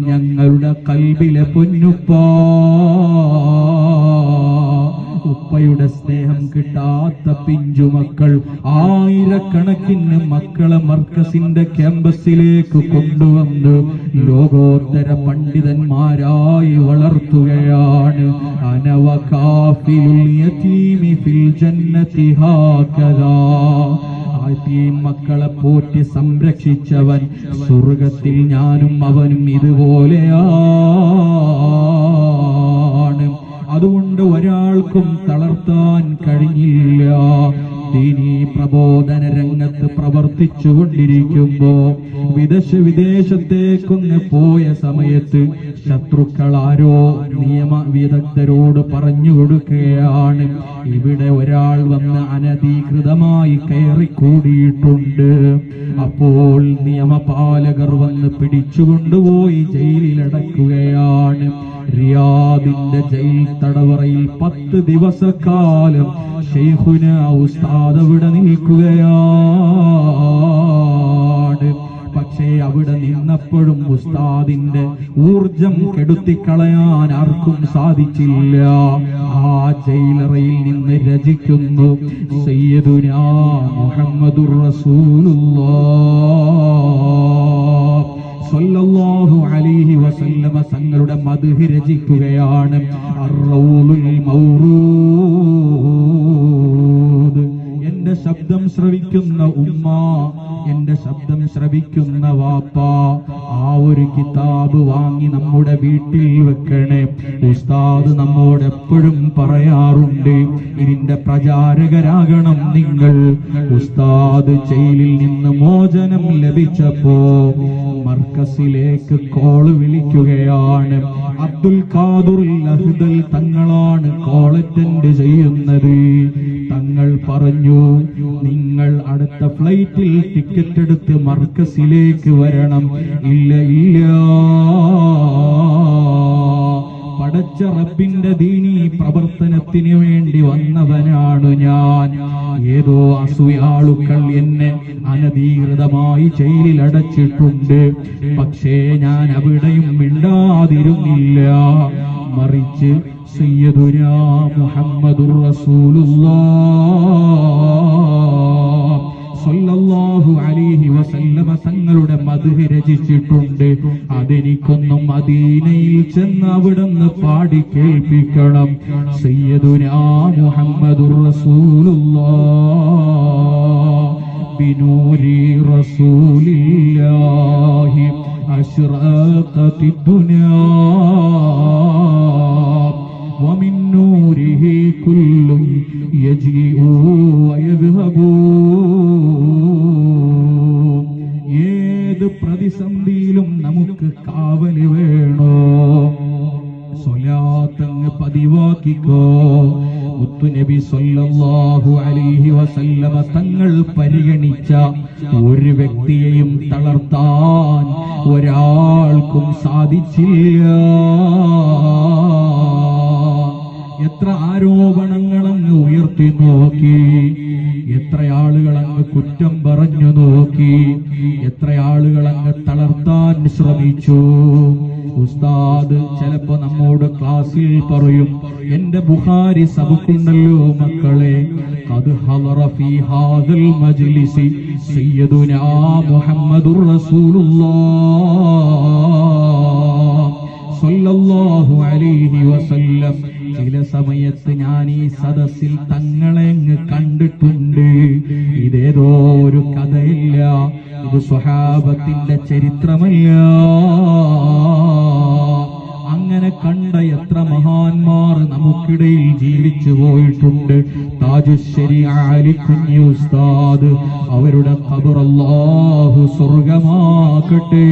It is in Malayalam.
ഞങ്ങളുടെ കൽബിലെ പൊന്നുപ്പ, ഉപ്പയുടെ സ്നേഹം കിട്ടാത്ത പിഞ്ചുമക്കൾ ആയിരക്കണക്കിന് മക്കളെ മർക്കസിന്റെ ക്യാമ്പസിലേക്ക് കൊണ്ടുവന്ന് ലോകോത്തര പണ്ഡിതന്മാരായി വളർത്തുകയാണ്. അനവകാഫിലുൽ യതീമി ഫിൽ ജന്നതി ഹാകദാ. മക്കളെ പോറ്റി സംരക്ഷിച്ചവൻ സ്വർഗത്തിൽ ഞാനും അവനും ഇതുപോലെയാണ്. അതുകൊണ്ട് ഒരാൾക്കും തളർത്താൻ കഴിഞ്ഞില്ല. ദീനീ പ്രബോധന രംഗത്ത് പ്രവർത്തിച്ചുകൊണ്ടിരിക്കുമ്പോ വിദേശത്തേക്കൊന്ന് പോയ സമയത്ത് ശത്രുക്കളാരോ നിയമ വിദഗ്ധരോട് പറഞ്ഞു കൊടുക്കുകയാണ്, ഇവിടെ ഒരാൾ വന്ന് അനധികൃതമായി കയറിക്കൂടിയിട്ടുണ്ട്. അപ്പോൾ നിയമപാലകർ വന്ന് പിടിച്ചുകൊണ്ടുപോയി ജയിലിലടക്കുകയാണ്. റിയാദിന്റെ ജയിൽ തടവറയിൽ 10 ദിവസക്കാലം ശൈഖുന ഉസ്താദ് അവിടെ നിൽക്കുകയാണ്. പക്ഷേ അവിടെ നിന്നപ്പോഴും ഉസ്താദിന്റെ ഊർജം കെടുത്തിക്കളയാൻ ആർക്കും സാധിച്ചില്ല. ആ ജയിലറയിൽ നിന്ന് രചിക്കുന്നു സയ്യിദുനാ മുഹമ്മദുർ റസൂലുള്ളാഹ് സ്വല്ലല്ലാഹു അലൈഹി വസല്ലമ തങ്ങളുടെ മദ്ഹ് രചിക്കുകയാണ്. അർ-റൗലുൽ മൗറൂദ്. എന്റെ ശബ്ദം ശ്രവിക്കുന്ന ഉമ്മ, എന്റെ ശബ്ദം ശ്രവിക്കുന്ന വാപ്പ, ആ ഒരു കിതാബ് വാങ്ങി നമ്മുടെ വീട്ടിൽ വെക്കണേ. ഉസ്താദ് നമ്മോട് എപ്പോഴും പറയാറുണ്ട്, ഇതിന്റെ പ്രചാരകരാകണം നിങ്ങൾ. ഉസ്താദ് ജയിലിൽ നിന്ന് മോചനം ലഭിച്ചപ്പോ മർക്കസിലേക്ക് കോള് വിളിക്കുകയാണ്. അബ്ദുൽ ഖാദിർ അഹ്ദൽ തങ്ങളാണ് കോൾ അറ്റൻഡ് ചെയ്യുന്നത്. തങ്ങൾ പറഞ്ഞു, നിങ്ങൾ അടുത്ത ഫ്ലൈറ്റിൽ ടിക്കറ്റ് എടുത്ത് മർക്കസിലേക്ക് വരണം. ഇല്ല ഇല്ല, പടച്ച റബ്ബിന്റെ ദീനീ പ്രവർത്തനത്തിന് വേണ്ടി വന്നവനാണ് ഞാൻ. ഏതോ അസൂയാളുക്കൾ എന്നെ അനധികൃതമായി ജയിലിൽ അടച്ചിട്ടുണ്ട്. പക്ഷേ ഞാൻ അവിടെയും മിണ്ടാതിരുന്നില്ല. മറിച്ച് സയ്യിദുനാ മുഹമ്മദുർ റസൂലുള്ളാഹ് സ്വല്ലല്ലാഹു അലൈഹി വസല്ലമ തങ്ങളുടെ മദ്ഹ് രചിച്ചിട്ടുണ്ട്. അതെനിക്കൊന്നും മദീനയിൽ ചെന്ന് അവിടുന്ന് പാടി കേൾപ്പിക്കണം. സയ്യിദുനാ മുഹമ്മദുർ റസൂലുള്ളാഹ് ബിനൂരി റസൂലില്ലാഹി അശ്റഖതി ദുനിയാ വമിൻ നൂരിഹി കുല്ലുൻ യജീഉ വയദ്ഹബു. ഏത് പ്രതിസന്ധിയിലും നമുക്ക് കാവല് വേണോ? സ്വലാത്തങ്ങ് പതിവാക്കിക്കോ. മുത്തുനബി സ്വല്ലല്ലാഹു അലൈഹി വസല്ലമ തങ്ങൾ പരിഗണിച്ച ഒരു വ്യക്തിയെയും തളർത്താൻ ഒരാൾക്കും സാധിച്ചില്ല. എത്ര ആരോപണങ്ങളങ്ങ് ഉയർത്തി നോക്കി, എത്ര ആളുകളങ്ങ് കുറ്റം പറഞ്ഞു നോക്കി, എത്ര ആളുകളങ്ങ് തളർത്താൻ ശ്രമിച്ചു. ഉസ്താദ് ചിലപ്പോ നമ്മോട് ക്ലാസ്സിൽ പറയും, എന്റെ ബുഖാരി സബക്കുണ്ടല്ലോ മക്കളെ, ഖദ് ഹളറ ഫീ ഹാദൽ മജ്ലിസി സയ്യിദുനാ മുഹമ്മദുർ റസൂലുള്ളാഹ് സ്വല്ലല്ലാഹു അലൈഹി വസല്ലം. ചില സമയത്ത് ഞാൻ ഈ സദസ്സിൽ തങ്ങളെ കണ്ടിട്ടുണ്ട്. ഇതേതോ ഒരു കഥയില്ല, ഇത് സ്വഹാബത്തിന്റെ ചരിത്രമല്ല. അങ്ങനെ കണ്ട എത്ര മഹാന്മാർ നമുക്കിടയിൽ ജീവിച്ചു പോയിട്ടുണ്ട്. താജുശ്ശേരി അലി കുഞ്ഞി ഉസ്താദ്, അവരുടെ ഖബർ അല്ലാഹു സ്വർഗമാക്കട്ടെ.